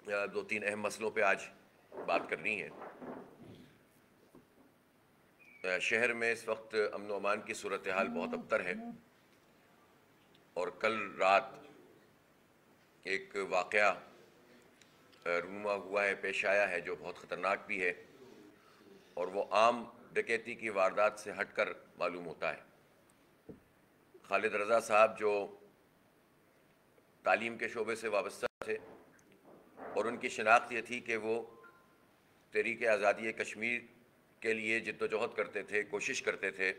دو تین اہم مسئلوں پہ آج بات کرنی ہے۔ شہر میں اس وقت امن و امان کی صورتحال بہت ابتر ہے، اور کل رات ایک واقعہ رونما ہوا ہے، پیش آیا ہے، جو بہت خطرناک بھی ہے، اور وہ عام ڈکیتی کی واردات سے ہٹ کر معلوم ہوتا ہے۔ خالد رضا صاحب جو تعلیم کے شعبے سے وابستہ تھے، اور ان کی شناخت یہ تھی کہ وہ تحریک آزادی کشمیر کے لیے جد و جہد کرتے تھے، کوشش کرتے تھے،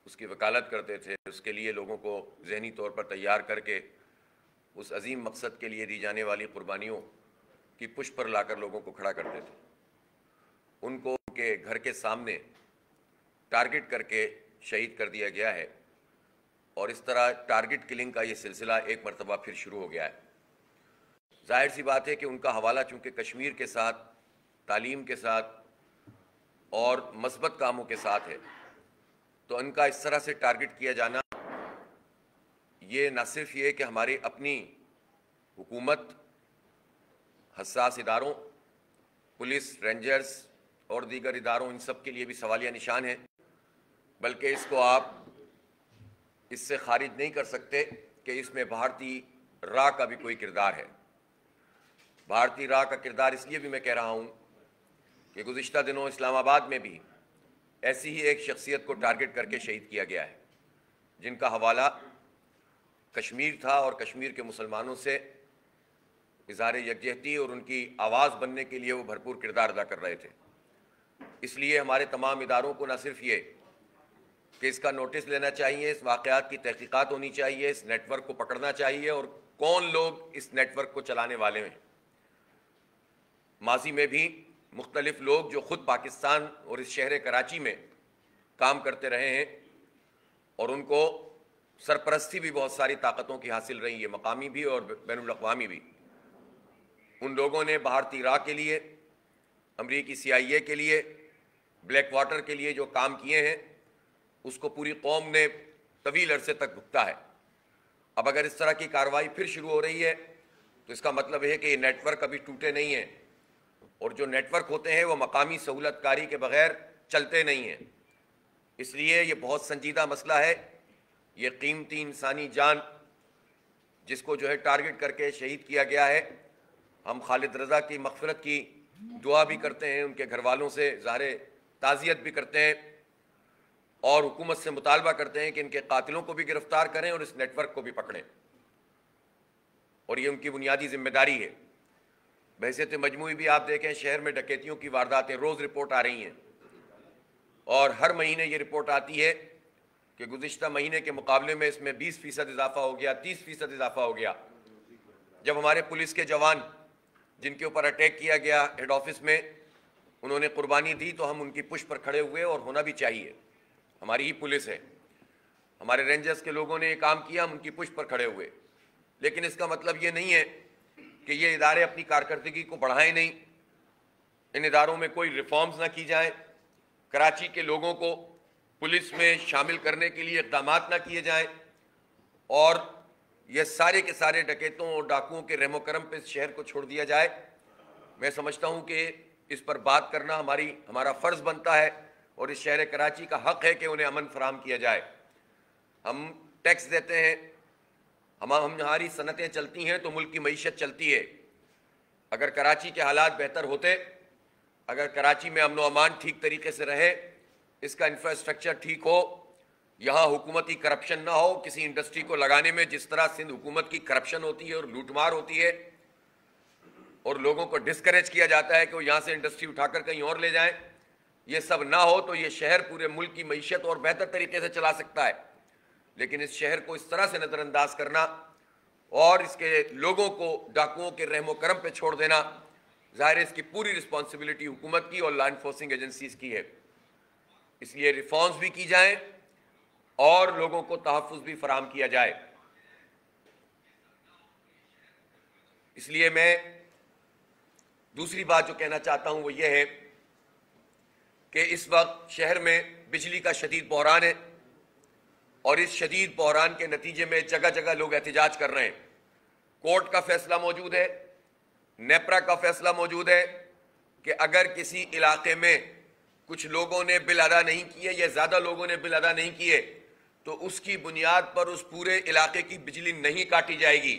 اس کی وکالت کرتے تھے، اس کے لیے لوگوں کو ذہنی طور پر تیار کر کے اس عظیم مقصد کے لیے دی جانے والی قربانیوں کی پشت پر لا کر لوگوں کو کھڑا کرتے تھے۔ ان کو ان کے گھر کے سامنے ٹارگٹ کر کے شہید کر دیا گیا ہے، اور اس طرح ٹارگٹ کلنگ کا یہ سلسلہ ایک مرتبہ پھر شروع ہو گیا ہے۔ ظاہر سی بات ہے کہ ان کا حوالہ چونکہ کشمیر کے ساتھ، تعلیم کے ساتھ اور مثبت کاموں کے ساتھ ہے، تو ان کا اس طرح سے ٹارگٹ کیا جانا یہ نہ صرف یہ کہ ہماری اپنی حکومت، حساس اداروں، پولیس، رینجرز اور دیگر اداروں، ان سب کے لیے بھی سوالیہ نشان ہے، بلکہ اس کو آپ اس سے خارج نہیں کر سکتے کہ اس میں بھارتی راہ کا بھی کوئی کردار ہے۔ بھارتی راہ کا کردار اس لیے بھی میں کہہ رہا ہوں کہ گزشتہ دنوں اسلام آباد میں بھی ایسی ہی ایک شخصیت کو ٹارگٹ کر کے شہید کیا گیا ہے، جن کا حوالہ کشمیر تھا، اور کشمیر کے مسلمانوں سے اظہار یکجہتی اور ان کی آواز بننے کے لیے وہ بھرپور کردار ادا کر رہے تھے۔ اس لیے ہمارے تمام اداروں کو نہ صرف یہ کہ اس کا نوٹس لینا چاہیے، اس واقعات کی تحقیقات ہونی چاہیے، اس نیٹ ورک کو پکڑنا چاہیے، اور کون لوگ اس نیٹ ورک کو چلانے والے ہیں۔ ماضی میں بھی مختلف لوگ جو خود پاکستان اور اس شہر کراچی میں کام کرتے رہے ہیں، اور ان کو سرپرستی بھی بہت ساری طاقتوں کی حاصل رہی ہے، مقامی بھی اور بین الاقوامی بھی۔ ان لوگوں نے بھارتی راہ کے لیے، امریکی CIA کے لیے، بلیک واٹر کے لیے جو کام کیے ہیں، اس کو پوری قوم نے طویل عرصے تک بھگتا ہے۔ اب اگر اس طرح کی کارروائی پھر شروع ہو رہی ہے تو اس کا مطلب ہے کہ یہ نیٹ ورک ابھی ٹوٹے نہیں ہیں، اور جو نیٹ ورک ہوتے ہیں وہ مقامی سہولت کاری کے بغیر چلتے نہیں ہیں۔ اس لیے یہ بہت سنجیدہ مسئلہ ہے۔ یہ قیمتی انسانی جان جس کو جو ہے ٹارگٹ کر کے شہید کیا گیا ہے، ہم خالد رضا کی مغفرت کی دعا بھی کرتے ہیں، ان کے گھر والوں سے ظاہر تعزیت بھی کرتے ہیں، اور حکومت سے مطالبہ کرتے ہیں کہ ان کے قاتلوں کو بھی گرفتار کریں اور اس نیٹ ورک کو بھی پکڑیں، اور یہ ان کی بنیادی ذمہ داری ہے۔ بحیثیت مجموعی بھی آپ دیکھیں، شہر میں ڈکیتیوں کی وارداتیں روز رپورٹ آ رہی ہیں، اور ہر مہینے یہ رپورٹ آتی ہے کہ گزشتہ مہینے کے مقابلے میں اس میں 20% اضافہ ہو گیا، 30% اضافہ ہو گیا۔ جب ہمارے پولیس کے جوان جن کے اوپر اٹیک کیا گیا ہیڈ آفس میں، انہوں نے قربانی دی، تو ہم ان کی پشت پر کھڑے ہوئے، اور ہونا بھی چاہیے، ہماری ہی پولیس ہے۔ ہمارے رینجرز کے لوگوں نے یہ کام کیا، ہم ان کی پشت پر کھڑے ہوئے، لیکن اس کا مطلب یہ نہیں ہے کہ یہ ادارے اپنی کارکردگی کو بڑھائیں نہیں، ان اداروں میں کوئی ریفارمز نہ کی جائیں، کراچی کے لوگوں کو پولیس میں شامل کرنے کے لیے اقدامات نہ کیے جائیں، اور یہ سارے کے سارے ڈکیتوں اور ڈاکوؤں کے رحم و کرم پہ اس شہر کو چھوڑ دیا جائے۔ میں سمجھتا ہوں کہ اس پر بات کرنا ہمارا فرض بنتا ہے، اور اس شہر کراچی کا حق ہے کہ انہیں امن فراہم کیا جائے۔ ہم ٹیکس دیتے ہیں، ہماری صنعتیں چلتی ہیں تو ملک کی معیشت چلتی ہے۔ اگر کراچی کے حالات بہتر ہوتے، اگر کراچی میں امن و امان ٹھیک طریقے سے رہے، اس کا انفراسٹرکچر ٹھیک ہو، یہاں حکومتی کرپشن نہ ہو، کسی انڈسٹری کو لگانے میں جس طرح سندھ حکومت کی کرپشن ہوتی ہے اور لوٹ مار ہوتی ہے، اور لوگوں کو ڈسکریج کیا جاتا ہے کہ وہ یہاں سے انڈسٹری اٹھا کر کہیں اور لے جائیں، یہ سب نہ ہو تو یہ شہر پورے ملک کی معیشت اور بہتر طریقے سے چلا سکتا ہے۔ لیکن اس شہر کو اس طرح سے نظر انداز کرنا اور اس کے لوگوں کو ڈاکوؤں کے رحم و کرم پہ چھوڑ دینا، ظاہر ہے اس کی پوری رسپانسبلٹی حکومت کی اور لا انفورسنگ ایجنسیز کی ہے۔ اس لیے ریفارمز بھی کی جائیں اور لوگوں کو تحفظ بھی فراہم کیا جائے۔ اس لیے میں دوسری بات جو کہنا چاہتا ہوں وہ یہ ہے کہ اس وقت شہر میں بجلی کا شدید بحران ہے، اور اس شدید بحران کے نتیجے میں جگہ جگہ لوگ احتجاج کر رہے ہیں۔ کورٹ کا فیصلہ موجود ہے، نیپرا کا فیصلہ موجود ہے کہ اگر کسی علاقے میں کچھ لوگوں نے بل ادا نہیں کیے یا زیادہ لوگوں نے بل ادا نہیں کیے تو اس کی بنیاد پر اس پورے علاقے کی بجلی نہیں کاٹی جائے گی.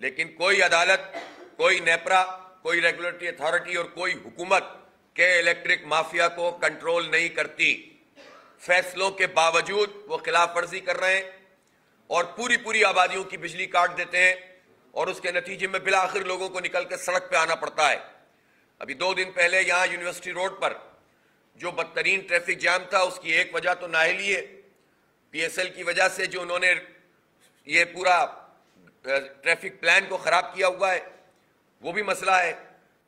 لیکن کوئی عدالت، کوئی نیپرا، کوئی ریگولیٹری اتھارٹی اور کوئی حکومت کے الیکٹرک مافیا کو کنٹرول نہیں کرتی. فیصلوں کے باوجود وہ خلاف ورزی کر رہے ہیں اور پوری آبادیوں کی بجلی کاٹ دیتے ہیں اور اس کے نتیجے میں بالآخر لوگوں کو نکل کے سڑک پہ آنا پڑتا ہے. ابھی 2 دن پہلے یہاں یونیورسٹی روڈ پر جو بدترین ٹریفک جام تھا، اس کی ایک وجہ تو نااہلی ہے. پی ایس ایل کی وجہ سے جو انہوں نے یہ پورا ٹریفک پلان کو خراب کیا ہوا ہے وہ بھی مسئلہ ہے.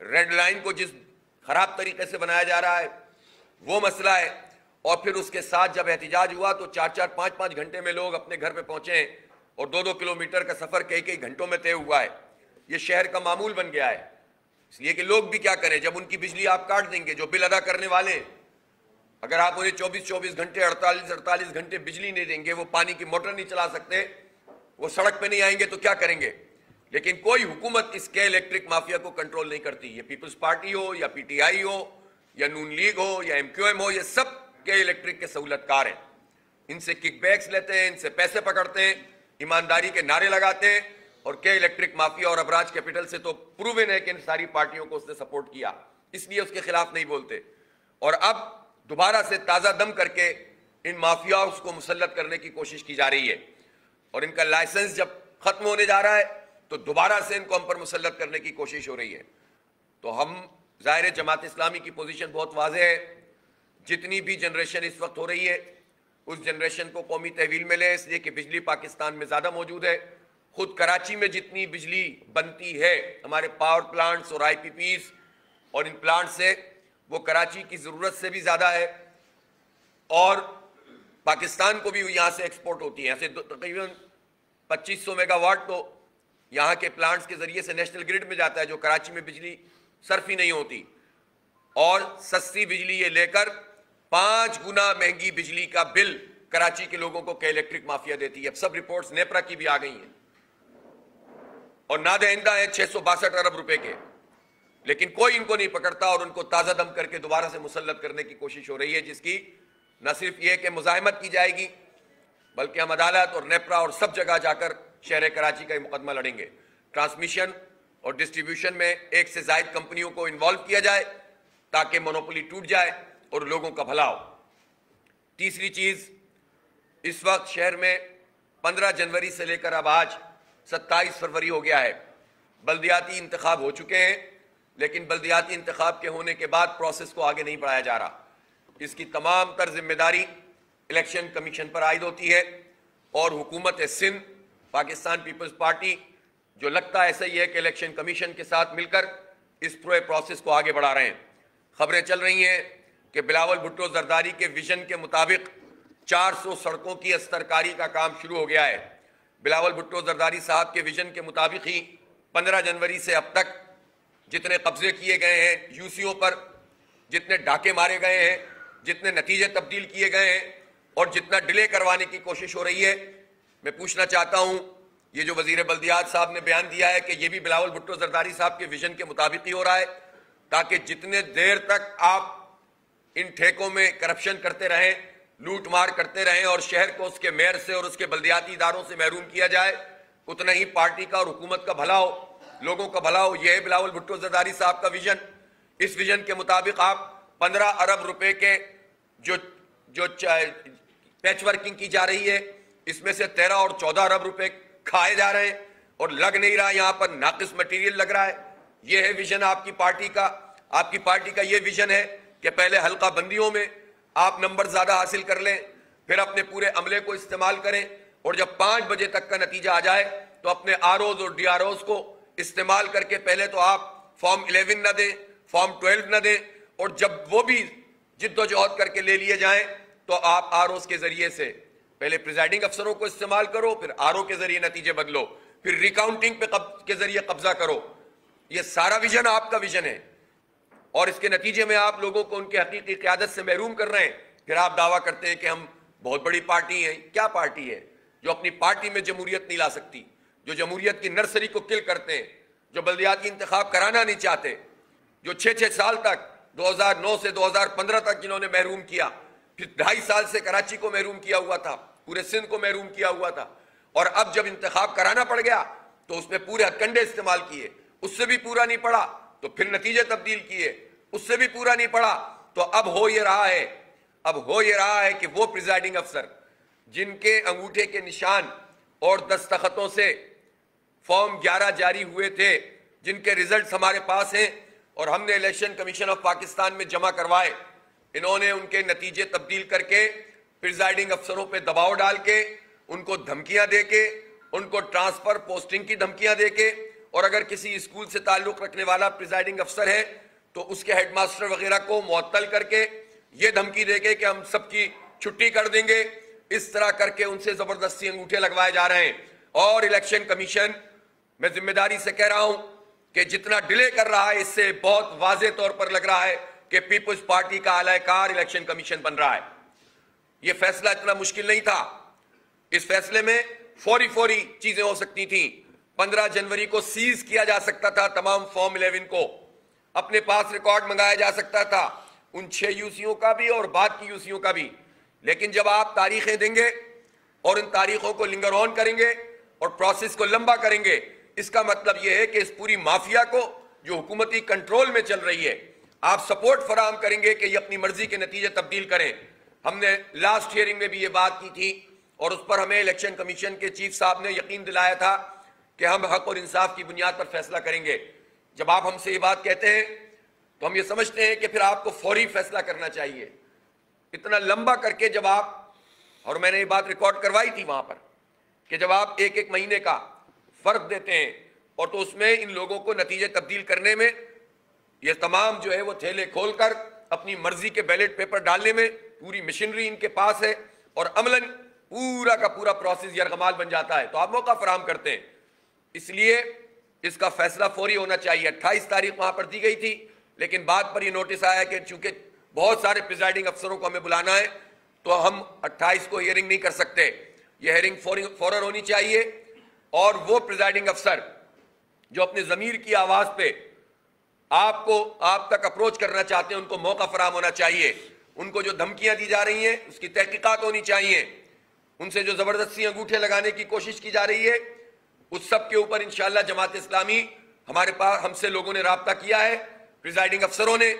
ریڈ لائن کو جس خراب طریقے سے بنایا جا رہا ہے وہ مسئلہ ہے. اور پھر اس کے ساتھ جب احتجاج ہوا تو 4-4 5-5 گھنٹے میں لوگ اپنے گھر پہ پہنچے ہیں اور 2-2 کلومیٹر کا سفر کئی گھنٹوں میں طے ہوا ہے. یہ شہر کا معمول بن گیا ہے. اس لیے کہ لوگ بھی کیا کریں جب ان کی بجلی آپ کاٹ دیں گے. جو بل ادا کرنے والے ہیں اگر آپ انہیں 24 گھنٹے 48 گھنٹے بجلی نہیں دیں گے، وہ پانی کی موٹر نہیں چلا سکتے، وہ سڑک پہ نہیں آئیں گے تو کیا کریں گے؟ لیکن کوئی حکومت اس کے الیکٹرک مافیا کو کنٹرول نہیں کرتی. یہ پیپلز پارٹی ہو یا پی ٹی آئی ہو یا نون لیگ ہو یا ایم کیو ایم ہو، یہ سب کے الیکٹرک کے سہولت کار ہیں. ان سے کک بیکس لیتے ہیں، ان سے پیسے پکڑتے ہیں، ایمانداری کے نعرے لگاتے ہیں. اور کے الیکٹرک مافیا اور ابراج کیپٹل سے تو پروون ہے کہ ان ساری پارٹیوں کو اس نے سپورٹ کیا، اس لیے اس کے خلاف نہیں بولتے. اور اب دوبارہ سے تازہ دم کر کے ان مافیاؤز کو مسلط کرنے کی کوشش کی جا رہی ہے. اور ان کا لائسنس جب ختم ہونے جا رہا ہے تو دوبارہ سے ان کو ہم پر مسلط کرنے کی کوشش ہو رہی ہے. تو ہم ظاہر جماعت اسلامی کی پوزیشن بہت واضح ہے. جتنی بھی جنریشن اس وقت ہو رہی ہے اس جنریشن کو قومی تحویل میں لیں، اس لیے کہ بجلی پاکستان میں زیادہ موجود ہے. خود کراچی میں جتنی بجلی بنتی ہے ہمارے پاور پلانٹس اور آئی پی پیز اور ان پلانٹ سے، وہ کراچی کی ضرورت سے بھی زیادہ ہے. اور پاکستان کو بھی یہاں سے ایکسپورٹ ہوتی ہے. ایسے تقریباً 2500 میگا واٹ تو یہاں کے پلانٹس کے ذریعے سے نیشنل گریڈ میں جاتا ہے، جو کراچی میں بجلی صرف ہی نہیں ہوتی. اور سستی بجلی یہ لے کر 5 گنا مہنگی بجلی کا بل کراچی کے لوگوں کو کہ الیکٹرک مافیا دیتی ہے. اب سب رپورٹس نیپرا کی بھی آ گئی ہیں اور نادہندہ ہیں 662 ارب روپے کے. لیکن کوئی ان کو نہیں پکڑتا اور ان کو تازہ دم کر کے دوبارہ سے مسلط کرنے کی کوشش ہو رہی ہے، جس کی نہ صرف یہ کہ مزاحمت کی جائے گی بلکہ ہم عدالت اور نیپرا اور سب جگہ جا کر شہر کراچی کا یہ مقدمہ لڑیں گے. ٹرانسمیشن اور ڈسٹریبیوشن میں 1 سے زائد کمپنیوں کو انوالو کیا جائے تاکہ مونوپولی ٹوٹ جائے اور لوگوں کا بھلا ہو. تیسری چیز، اس وقت شہر میں 15 جنوری سے لے کر اب آج 27 فروری ہو گیا ہے. بلدیاتی انتخاب ہو چکے ہیں، لیکن بلدیاتی انتخاب کے ہونے کے بعد پروسیس کو آگے نہیں بڑھایا جا رہا. اس کی تمام تر ذمہ داری الیکشن کمیشن پر عائد ہوتی ہے اور حکومت سندھ، پاکستان پیپلز پارٹی جو لگتا ہے ایسا ہی ہے کہ الیکشن کمیشن کے ساتھ مل کر اس پورے پروسیس کو آگے بڑھا رہے ہیں. خبریں چل رہی ہیں کہ بلاول بھٹو زرداری کے ویژن کے مطابق 400 سڑکوں کی استرکاری کا کام شروع ہو گیا ہے. بلاول بھٹو زرداری صاحب کے ویژن کے مطابق ہی 15 جنوری سے اب تک جتنے قبضے کیے گئے ہیں یوسیوں پر، جتنے ڈاکے مارے گئے ہیں، جتنے نتیجے تبدیل کیے گئے ہیں اور جتنا ڈیلے کروانے کی کوشش ہو رہی ہے، میں پوچھنا چاہتا ہوں یہ جو وزیر بلدیات صاحب نے بیان دیا ہے کہ یہ بھی بلاول بھٹو زرداری صاحب کے ویژن کے مطابق ہی ہو رہا ہے، تاکہ جتنے دیر تک آپ ان ٹھیکوں میں کرپشن کرتے رہیں، لوٹ مار کرتے رہیں اور شہر کو اس کے میئر سے اور اس کے بلدیاتی اداروں سے محروم کیا جائے، اتنا ہی پارٹی کا اور حکومت کا بھلا ہو، لوگوں کا بھلا ہو. یہ ہے بلاول بھٹو زرداری صاحب کا ویژن. اس ویژن کے مطابق آپ 15 ارب روپے کے جو پیچ ورکنگ کی جا رہی ہے، اس میں سے 13 اور 14 ارب روپے کھائے جا رہے ہیں اور لگ نہیں رہا، یہاں پر ناقص مٹیریل لگ رہا ہے. یہ ہے ویژن آپ کی پارٹی کا. آپ کی پارٹی کا یہ ویژن ہے کہ پہلے حلقہ بندیوں میں آپ نمبر زیادہ حاصل کر لیں، پھر اپنے پورے عملے کو استعمال کریں اور جب 5 بجے تک کا نتیجہ آ جائے تو اپنے آر اوز اور ڈی آر اوز کو استعمال کر کے پہلے تو آپ فارم 11 نہ دیں، فارم 12 نہ دیں، اور جب وہ بھی جد و جہد کر کے لے لیے جائیں تو آپ آر اوز کے ذریعے سے پہلے پریزائڈنگ افسروں کو استعمال کرو، پھر آر او کے ذریعے نتیجے بدلو، پھر ریکاؤنٹنگ کے ذریعے قبضہ کرو. یہ سارا ویژن آپ کا ویژن ہے اور اس کے نتیجے میں آپ لوگوں کو ان کی حقیقی قیادت سے محروم کر رہے ہیں. پھر آپ دعویٰ کرتے ہیں کہ ہم بہت بڑی پارٹی ہیں. کیا پارٹی ہے جو اپنی پارٹی میں جمہوریت نہیں لا سکتی، جو جمہوریت کی نرسری کو کل کرتے ہیں، جو بلدیاتی انتخاب کرانا نہیں چاہتے، جو 6 سال تک 2009 سے 2015 تک جنہوں نے محروم کیا، پھر 2.5 سال سے کراچی کو محروم کیا ہوا تھا، پورے سندھ کو محروم کیا ہوا تھا، اور اب جب انتخاب کرانا پڑ گیا تو اس میں پورے ہتھ کنڈے استعمال کیے، اس سے بھی پورا نہیں پڑا تو پھر نتیجے تبدیل کیے، اس سے بھی پورا نہیں پڑا تو اب ہو یہ رہا ہے کہ وہ پریزائڈنگ افسر جن کے انگوٹھے کے نشان اور دستخطوں سے فارم 11 جاری ہوئے تھے، جن کے ریزلٹس ہمارے پاس ہیں اور ہم نے الیکشن کمیشن آف پاکستان میں جمع کروائے، انہوں نے ان کے نتیجے تبدیل کر کے پریزائڈنگ افسروں پہ دباؤ ڈال کے، ان کو دھمکیاں دے کے، ان کو ٹرانسفر پوسٹنگ کی دھمکیاں دے کے، اور اگر کسی اسکول سے تعلق رکھنے والا پریزائڈنگ افسر ہے تو اس کے ہیڈ ماسٹر وغیرہ کو معطل کر کے یہ دھمکی دے کے کہ ہم سب کی چھٹی کر دیں گے، اس طرح کر کے ان سے زبردستی انگوٹھے لگوائے جا رہے ہیں۔ اور الیکشن کمیشن، میں ذمہ داری سے کہہ رہا ہوں کہ جتنا ڈیلے کر رہا ہے اس سے بہت واضح طور پر لگ رہا ہے کہ پیپلز پارٹی کا اعلی کار الیکشن کمیشن بن رہا ہے۔ یہ فیصلہ اتنا مشکل نہیں تھا، اس فیصلے میں فوری چیزیں ہو سکتی تھیں۔ 15 جنوری کو سیز کیا جا سکتا تھا تمام فارم 11 کو، اپنے پاس ریکارڈ منگایا جا سکتا تھا، ان 6 یوسیوں کا بھی اور بعد کی یوسیوں کا بھی۔ لیکن جب آپ تاریخیں دیں گے اور ان تاریخوں کو لنگر آن کریں گے اور پروسیس کو لمبا کریں گے، اس کا مطلب یہ ہے کہ اس پوری مافیا کو جو حکومتی کنٹرول میں چل رہی ہے، آپ سپورٹ فراہم کریں گے کہ یہ اپنی مرضی کے نتیجے تبدیل کریں۔ ہم نے لاسٹ ہیئرنگ میں بھی یہ بات کی تھی اور اس پر ہمیں الیکشن کمیشن کے چیف صاحب نے یقین دلایا تھا کہ ہم حق اور انصاف کی بنیاد پر فیصلہ کریں گے۔ جب آپ ہم سے یہ بات کہتے ہیں تو ہم یہ سمجھتے ہیں کہ پھر آپ کو فوری فیصلہ کرنا چاہیے۔ اتنا لمبا کر کے جب آپ، اور میں نے یہ بات ریکارڈ کروائی تھی وہاں پر، کہ جب آپ ایک مہینے کا فرق دیتے ہیں اور تو اس میں ان لوگوں کو نتیجے تبدیل کرنے میں یہ تمام جو ہے وہ تھیلے کھول کر اپنی مرضی کے بیلٹ پیپر ڈالنے میں پوری مشینری ان کے پاس ہے اور عملاً پورا کا پورا پروسیس یرغمال بن جاتا ہے، تو آپ موقع فراہم کرتے ہیں۔ اس لیے اس کا فیصلہ فوری ہونا چاہیے۔ 28 تاریخ وہاں پر دی گئی تھی، لیکن بعد پر یہ نوٹس آیا کہ چونکہ بہت سارے پریزائڈنگ افسروں کو ہمیں بلانا ہے تو ہم 28 کو ہیئرنگ نہیں کر سکتے، یہ ہیئرنگ فوراً ہونی چاہیے، اور وہ پریزائڈنگ افسر جو اپنے ضمیر کی آواز پہ آپ تک اپروچ کرنا چاہتے ہیں ان کو موقع فراہم ہونا چاہیے۔ ان کو جو دھمکیاں دی جا رہی ہیں اس کی تحقیقات ہونی چاہیے، ان سے جو زبردستی انگوٹھے لگانے کی کوشش کی جا رہی ہے اس سب کے اوپر انشاءاللہ جماعت اسلامی، ہمارے پاس ہم سے لوگوں نے رابطہ کیا ہے پریزائڈنگ افسروں نے،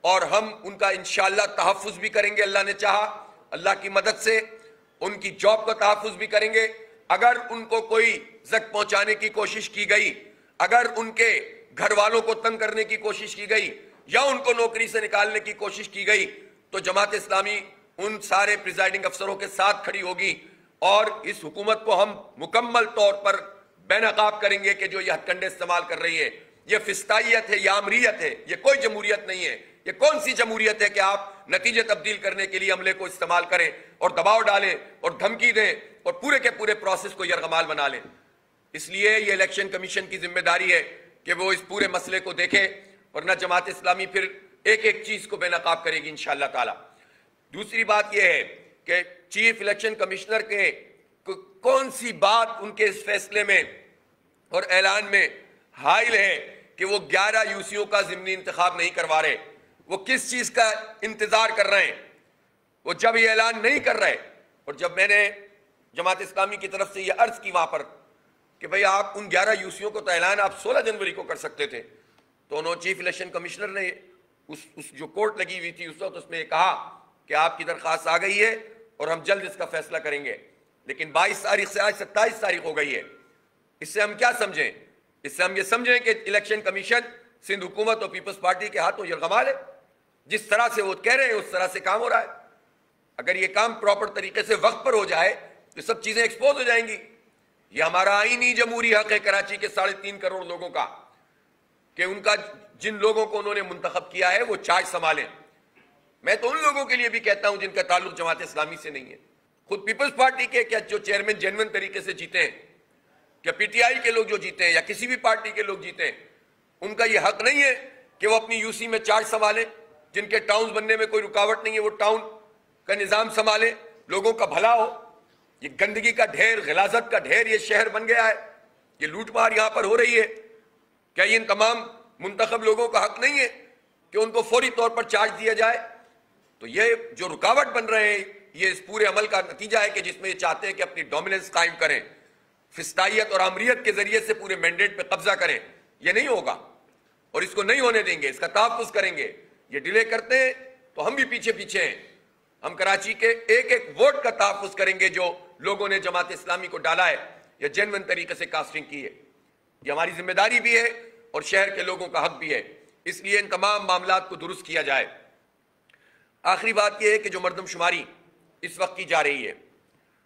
اور ہم ان کا انشاءاللہ تحفظ بھی کریں گے، اللہ نے چاہا اللہ کی مدد سے ان کی جاب کا تحفظ بھی کریں گے۔ اگر ان کو کوئی زخم پہنچانے کی کوشش کی گئی، اگر ان کے گھر والوں کو تنگ کرنے کی کوشش کی گئی یا ان کو نوکری سے نکالنے کی کوشش کی گئی تو جماعت اسلامی ان سارے پریزائڈنگ افسروں کے ساتھ کھڑی ہوگی، اور اس حکومت کو ہم مکمل طور پر بے نقاب کریں گے کہ جو یہ ہتھ کنڈے استعمال کر رہی ہے۔ یہ فسطائیت ہے، یہ آمریت ہے، یہ کوئی جمہوریت نہیں ہے۔ یہ کون سی جمہوریت ہے کہ آپ نتیجے تبدیل کرنے کے لیے عملے کو استعمال کریں اور دباؤ ڈالیں اور دھمکی دیں اور پورے کے پورے پروسیس کو یرغمال بنا لیں۔ اس لیے یہ الیکشن کمیشن کی ذمہ داری ہے کہ وہ اس پورے مسئلے کو دیکھے، ورنہ جماعت اسلامی پھر ایک چیز کو بے نقاب کرے گی انشاءاللہ تعالی۔ دوسری بات یہ ہے کہ چیف الیکشن کمشنر کے کون سی بات ان کے اس فیصلے میں اور اعلان میں حائل ہے کہ وہ 11 یوسیوں کا ضمنی انتخاب نہیں کروا رہے؟ وہ کس چیز کا انتظار کر رہے ہیں؟ وہ جب یہ اعلان نہیں کر رہے، اور جب میں نے جماعت اسلامی کی طرف سے یہ عرض کی وہاں پر کہ بھئی آپ ان 11 یوسیوں کو تو اعلان آپ 16 جنوری کو کر سکتے تھے، تو انہوں چیف الیکشن کمشنر نے اس جو کورٹ لگی ہوئی تھی اس وقت اس میں یہ کہا کہ آپ کی درخواست آ گئی ہے اور ہم جلد اس کا فیصلہ کریں گے، لیکن 22 تاریخ سے آج 27 تاریخ ہو گئی ہے۔ اس سے ہم کیا سمجھیں؟ اس سے ہم یہ سمجھیں کہ الیکشن کمیشن سندھ حکومت اور پیپلز پارٹی کے ہاتھوں یرغمال ہے، جس طرح سے وہ کہہ رہے ہیں اس طرح سے کام ہو رہا ہے۔ اگر یہ کام پراپر طریقے سے وقت پر ہو جائے تو سب چیزیں ایکسپوز ہو جائیں گی۔ یہ ہمارا آئینی جمہوری حق ہے کراچی کے 3.5 کروڑ لوگوں کا کہ ان کا جن لوگوں کو انہوں نے منتخب کیا ہے وہ چارج سنبھالیں۔ میں تو ان لوگوں کے لیے بھی کہتا ہوں جن کا تعلق جماعت اسلامی سے نہیں ہے، خود پیپلز پارٹی کے کیا جو چیئرمین جینوئن طریقے سے جیتے ہیں، کیا پی ٹی آئی کے لوگ جو جیتے ہیں یا کسی بھی پارٹی کے لوگ جیتے ہیں، ان کا یہ حق نہیں ہے کہ وہ اپنی یو سی میں چارج سنبھالیں؟ جن کے ٹاؤنز بننے میں کوئی رکاوٹ نہیں ہے وہ ٹاؤن کا نظام سنبھالیں، لوگوں کا بھلا ہو۔ یہ گندگی کا ڈھیر، غلاظت کا ڈھیر یہ شہر بن گیا ہے، یہ لوٹ مار یہاں پر ہو رہی ہے۔ کیا یہ ان تمام منتخب لوگوں کا حق نہیں ہے کہ ان کو فوری طور پر چارج دیا جائے؟ تو یہ جو رکاوٹ بن رہے ہیں یہ اس پورے عمل کا نتیجہ ہے کہ جس میں یہ چاہتے ہیں کہ اپنی ڈومیننس قائم کریں، فسطائیت اور آمریت کے ذریعے سے پورے مینڈیٹ پہ قبضہ کریں. یہ نہیں ہوگا اور اس کو نہیں ہونے دیں گے، اس کا تحفظ کریں گے. یہ ڈیلے کرتے ہیں تو ہم بھی پیچھے پیچھے ہیں. ہم کراچی کے ایک ایک ووٹ کا تحفظ کریں گے جو لوگوں نے جماعت اسلامی کو ڈالا ہے یا جینوئن طریقے سے کاسٹنگ کی ہے. یہ ہماری ذمہ داری بھی ہے اور شہر کے لوگوں کا حق بھی ہے. اس لیے ان تمام معاملات کو درست کیا جائے. آخری بات یہ ہے کہ جو مردم شماری اس وقت کی جا رہی ہے،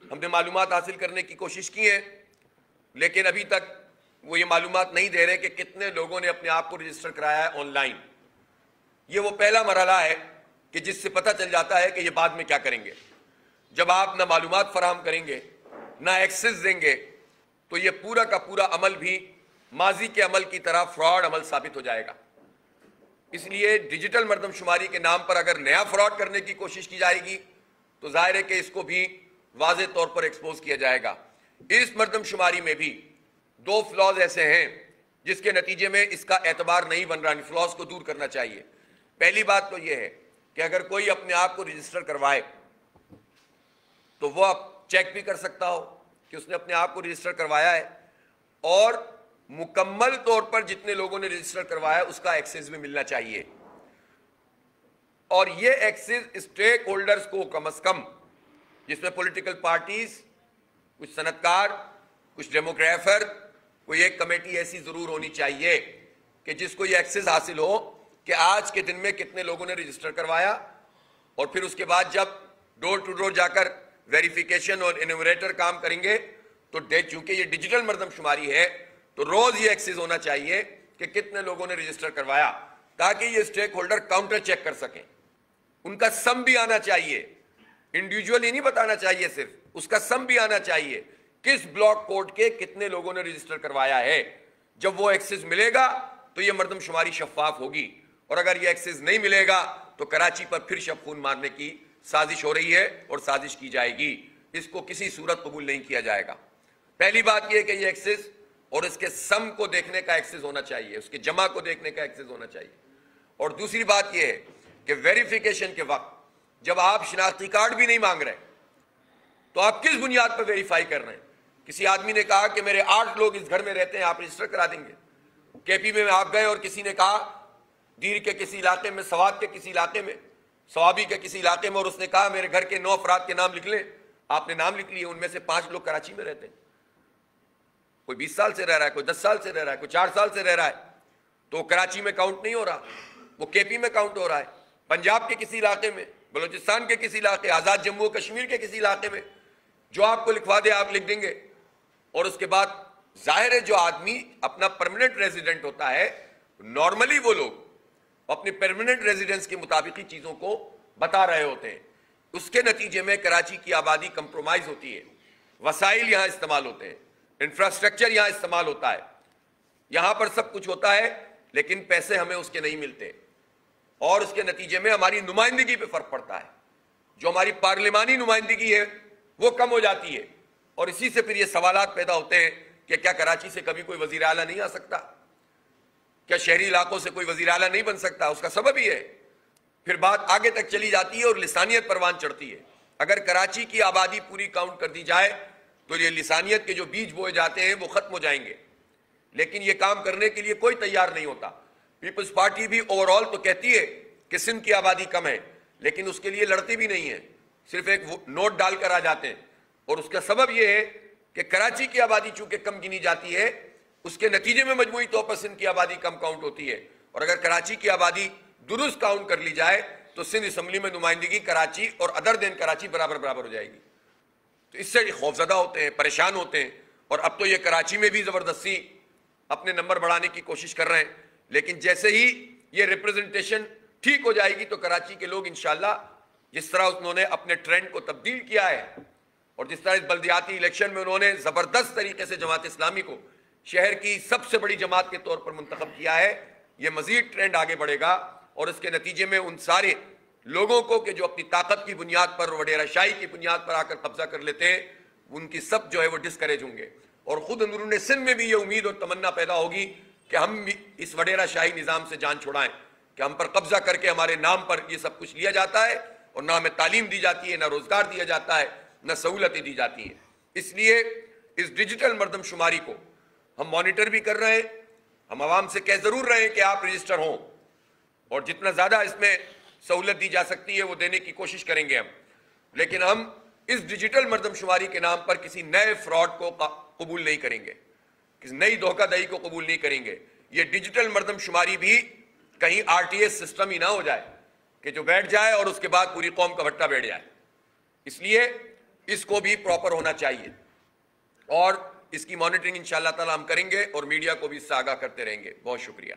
ہم نے معلومات حاصل کرنے کی کوشش کی ہے لیکن ابھی تک وہ یہ معلومات نہیں دے رہے کہ کتنے لوگوں نے اپنے آپ کو رجسٹر کرایا ہے آن لائن. یہ وہ پہلا مرحلہ ہے کہ جس سے پتہ چل جاتا ہے کہ یہ بعد میں کیا کریں گے. جب آپ نہ معلومات فراہم کریں گے نہ ایکسس دیں گے تو یہ پورا کا پورا عمل بھی ماضی کے عمل کی طرح فراڈ عمل ثابت ہو جائے گا. اس لیے ڈیجیٹل مردم شماری کے نام پر اگر نیا فراڈ کرنے کی کوشش کی جائے گی تو ظاہر ہے کہ اس کو بھی واضح طور پر ایکسپوز کیا جائے گا. اس مردم شماری میں بھی 2 فلاز ایسے ہیں جس کے نتیجے میں اس کا اعتبار نہیں بن رہا. فلاز کو دور کرنا چاہیے. پہلی بات تو یہ ہے کہ اگر کوئی اپنے آپ کو رجسٹر کروائے تو وہ اب چیک بھی کر سکتا ہو کہ اس نے اپنے آپ کو رجسٹر کروایا ہے اور مکمل طور پر جتنے لوگوں نے رجسٹر کروایا اس کا ایکسس بھی ملنا چاہیے. اور یہ ایکسس اسٹیک ہولڈرز کو کم از کم، جس میں پولیٹیکل پارٹیز، کچھ صنعتکار، کچھ ڈیموگرافر، کوئی ایک کمیٹی ایسی ضرور ہونی چاہیے کہ جس کو یہ ایکسس حاصل ہو کہ آج کے دن میں کتنے لوگوں نے رجسٹر کروایا. اور پھر اس کے بعد جب ڈور ٹو ڈور جا کر ویریفیکیشن اور انیومریٹر کام کریں گے تو چونکہ یہ ڈیجیٹل مردم شماری ہے تو روز یہ ایکسس ہونا چاہیے کہ کتنے لوگوں نے رجسٹر کروایا تاکہ یہ اسٹیک ہولڈر کاؤنٹر چیک کر سکیں. ان کا سم بھی آنا چاہیے، انڈیویجول نہیں بتانا چاہیے، صرف اس کا سم بھی آنا چاہیے کس بلاک کوڈ کے کتنے لوگوں نے رجسٹر کروایا ہے. جب وہ ایکسس ملے گا تو یہ مردم شماری شفاف ہوگی اور اگر یہ ایکسس نہیں ملے گا تو کراچی پر پھر شب خون مارنے کی سازش ہو رہی ہے اور سازش کی جائے گی. اس کو کسی صورت قبول نہیں کیا جائے گا. پہلی بات یہ ہے کہ یہ ایکسس اور اس کے سم کو دیکھنے کا ایکسس ہونا چاہیے، اس کے جمع کو دیکھنے کا ایکسس ہونا چاہیے. اور دوسری بات یہ ہے کہ ویریفیکیشن کے وقت جب آپ شناختی کارڈ بھی نہیں مانگ رہے تو آپ کس بنیاد پر ویریفائی کر رہے ہیں؟ کسی آدمی نے کہا کہ میرے 8 لوگ اس گھر میں رہتے ہیں، آپ رجسٹر کرا دیں گے. کے پی میں آپ گئے اور کسی نے کہا دیر کے کسی علاقے میں، سوات کے کسی علاقے میں، سوابی کے کسی علاقے میں، اور اس نے کہا میرے گھر کے 9 افراد کے نام لکھ لیں. آپ نے نام لکھ لیے، ان میں سے 5 لوگ کراچی میں رہتے ہیں. کوئی 20 سال سے رہ رہا ہے، کوئی 10 سال سے رہ رہا ہے، کوئی 4 سال سے رہ رہا ہے، تو وہ کراچی میں کاؤنٹ نہیں ہو رہا، وہ کے پی میں کاؤنٹ ہو رہا ہے. پنجاب کے کسی علاقے میں، بلوچستان کے کسی علاقے، آزاد جموں کشمیر کے کسی علاقے میں جو آپ کو لکھوا دے آپ لکھ دیں گے. اور اس کے بعد ظاہر ہے جو آدمی اپنا پرماننٹ ریزیڈنٹ ہوتا ہے، نارملی وہ لوگ اپنی پرماننٹ ریزیڈنس کے مطابق ہی چیزوں کو بتا رہے ہوتے ہیں. اس کے نتیجے میں کراچی کی آبادی کمپرومائز ہوتی ہے. وسائل یہاں استعمال ہوتے ہیں، انفراسٹرکچر یہاں استعمال ہوتا ہے، یہاں پر سب کچھ ہوتا ہے لیکن پیسے ہمیں اس کے نہیں ملتے اور اس کے نتیجے میں ہماری نمائندگی پہ فرق پڑتا ہے. جو ہماری پارلیمانی نمائندگی ہے وہ کم ہو جاتی ہے اور اسی سے پھر یہ سوالات پیدا ہوتے ہیں کہ کیا کراچی سے کبھی کوئی وزیر اعلیٰ نہیں آ سکتا؟ کیا شہری علاقوں سے کوئی وزیر اعلیٰ نہیں بن سکتا؟ اس کا سبب ہی ہے. پھر بات آگے تک چلی جاتی ہے اور لسانیت پروان چڑھتی ہے. اگر کراچی کی آبادی پوری کاؤنٹ کر دی جائے تو یہ لسانیت کے جو بیج بوئے جاتے ہیں وہ ختم ہو جائیں گے. لیکن یہ کام کرنے کے لیے کوئی تیار نہیں ہوتا. پیپلز پارٹی بھی اوور آل تو کہتی ہے کہ سندھ کی آبادی کم ہے لیکن اس کے لیے لڑتی بھی نہیں ہے، صرف ایک نوٹ ڈال کر آ جاتے ہیں. اور اس کا سبب یہ ہے کہ کراچی کی آبادی چونکہ کم گنی جاتی ہے اس کے نتیجے میں مجموعی طور پر سندھ کی آبادی کم کاؤنٹ ہوتی ہے. اور اگر کراچی کی آبادی درست کاؤنٹ کر لی جائے تو سندھ اسمبلی میں نمائندگی کراچی اور ادر دین کراچی برابر ہو جائے گی. تو اس سے خوفزدہ ہوتے ہیں، پریشان ہوتے ہیں. اور اب تو یہ کراچی میں بھی زبردستی اپنے نمبر بڑھانے کی کوشش کر رہے ہیں. لیکن جیسے ہی یہ ریپرزنٹیشن ٹھیک ہو جائے گی تو کراچی کے لوگ انشاءاللہ جس طرح انہوں نے اپنے ٹرینڈ کو تبدیل کیا ہے اور جس طرح اس بلدیاتی الیکشن میں انہوں نے زبردست طریقے سے جماعت اسلامی کو شہر کی سب سے بڑی جماعت کے طور پر منتخب کیا ہے، یہ مزید ٹرینڈ آگے بڑھے گا اور اس کے نتیجے میں ان سارے لوگوں کو کہ جو اپنی طاقت کی بنیاد پر، وڈیرہ شاہی کی بنیاد پر آ کر قبضہ کر لیتے ہیں، ان کی سب جو ہے وہ ڈسکریج ہوں گے. اور خود اندرون سندھ میں بھی یہ امید اور تمنا پیدا ہوگی کہ ہم اس وڈیرا شاہی نظام سے جان چھڑائیں کہ ہم پر قبضہ کر کے ہمارے نام پر یہ سب کچھ لیا جاتا ہے اور نہ ہمیں تعلیم دی جاتی ہے، نہ روزگار دیا جاتا ہے، نہ سہولتیں دی جاتی ہیں۔ اس لیے اس ڈیجیٹل مردم شماری کو ہم مانیٹر بھی کر رہے ہیں، ہم عوام سے کہہ ضرور رہے ہیں کہ آپ رجسٹر ہوں، اور جتنا زیادہ اس میں سہولت دی جا سکتی ہے وہ دینے کی کوشش کریں گے ہم، لیکن ہم اس ڈیجیٹل مردم شماری کے نام پر کسی نئے فراڈ کو قبول نہیں کریں گے، کسی نئی دھوکہ دہی کو قبول نہیں کریں گے۔ یہ ڈیجیٹل مردم شماری بھی کہیں آر ٹی ایس سسٹم ہی نہ ہو جائے کہ جو بیٹھ جائے اور اس کے بعد پوری قوم کا بھٹا بیٹھ جائے، اس لیے اس کو بھی پراپر ہونا چاہیے، اور اس کی مانیٹرنگ انشاءاللہ تعالی ہم کریں گے اور میڈیا کو بھی اس سے آگاہ کرتے رہیں گے۔ بہت شکریہ۔